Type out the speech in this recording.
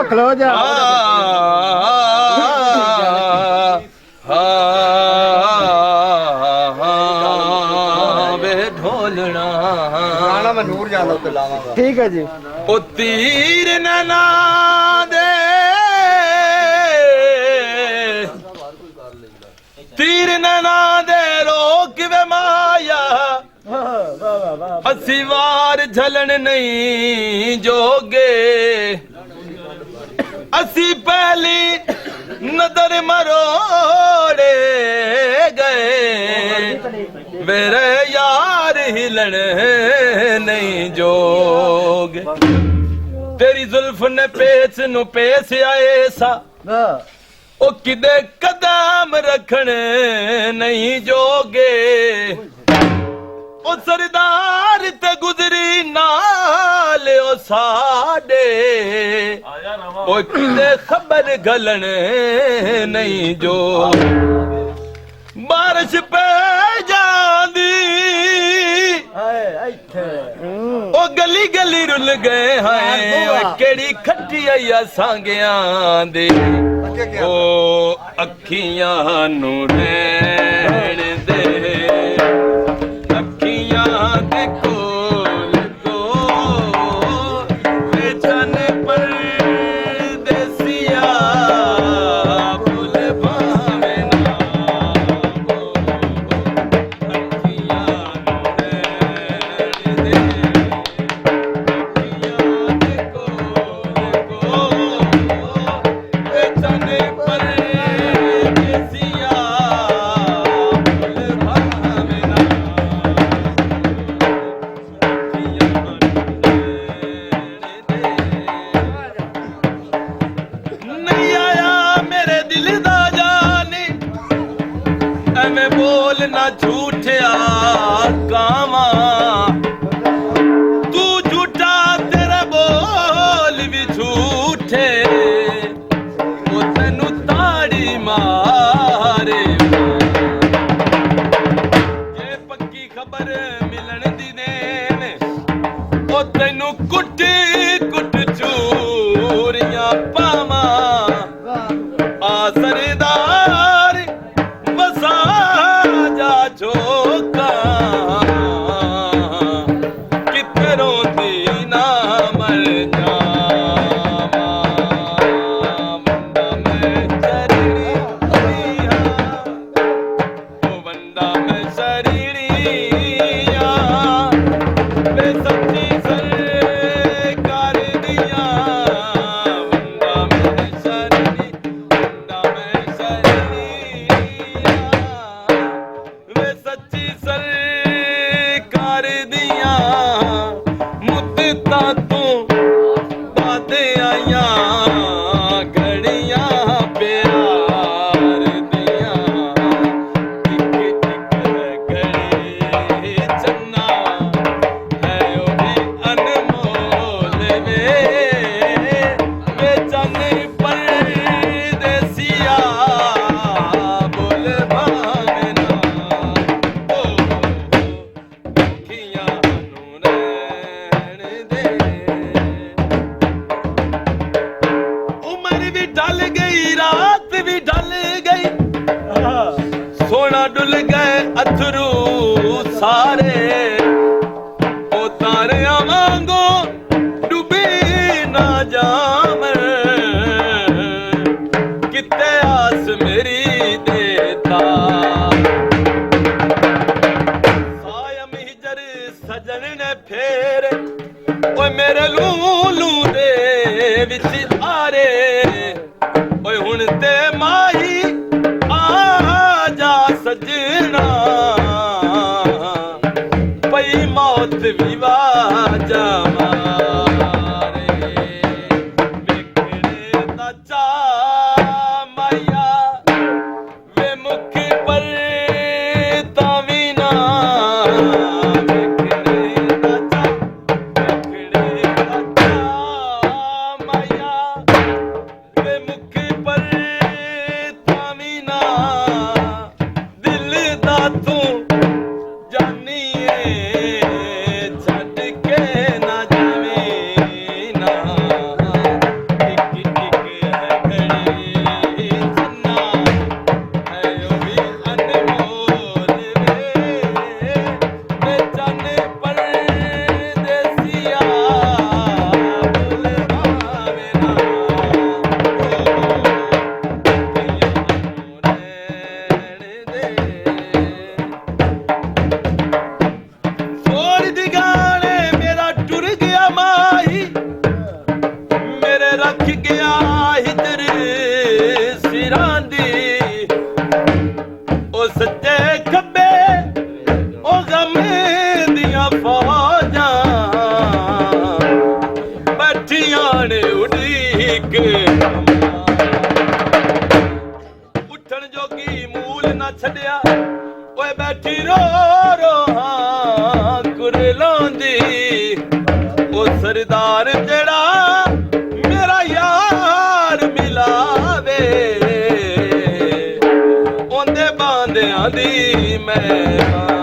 खलो जा वे ढोलना मैं नूर जाना तो लावांगा ठीक है जी ओ तीर नैना दे तीर नैना दे रोक वे माया असी वार झलन नहीं जोगे असी पहली नदर मरोड़े गए मेरे यार हिलन नहीं जोगे तेरी जुल्फ ने पेच नु पेश आए सा ओ किदे कदम रखने नहीं जोगे ओ सरदार ते गुजरी नाल ओ साडे ओ किदे खबर गलन नहीं जो बारिश पे जांदी ओ गली गली रुल गए हैं ओ केड़ी खट्टी आया सांगियां दे ओ अखियां नू रहण दे ना झूठिया कावा तू झूठा तेरा बोल भी झूठे वो तेनू ताड़ी मारे ये पक्की खबर मिलन दी ने वो तेनू कुट कुट चूरियां पावा आ सरदार बसा जोका कितरों दी ना मर जावा बंदा मैं शरीरिया ओ बंदा मैं शरीरिया वे सच्ची सरकार दिया बंदा मैं शरीरी बंदा मैं शरीरिया सच्ची सरकार दिया मुद्दता तू बाते आया घड़ियां प्यार दिया टिक टिक घड़ी चन्ना है ओ भी अनमोल वे चन परदेसिया बोल भावना ढल गई रात भी ढल गई सोना डुल गए अथरू सारे ओ तारियां वांगो डूबी ना जामन किते आस मेरी देता सायम हिजर सजन ने फेर ओ मेरे लूलू दे विच आरे ओए हुण ते माही आ जा सजना पई मौत विवा मारे बिखड़े दा चा माया वे मुख पर तावी ना तू जानिए छड़ के ना जावे ਕੇ ਉੱਠਣ ਜੋਗੀ ਮੂਲ ਨਾ ਛੱਡਿਆ ਓਏ ਬੈਠੀ ਰੋ ਰੋ ਹਾਂ ਕੁਰਲਾਉਂਦੀ ਉਹ ਸਰਦਾਰ ਜਿਹੜਾ ਮੇਰਾ ਯਾਰ ਮਿਲਾਵੇ ਉਹਦੇ ਬਾਂਦਿਆਂ ਦੀ ਮੈਂ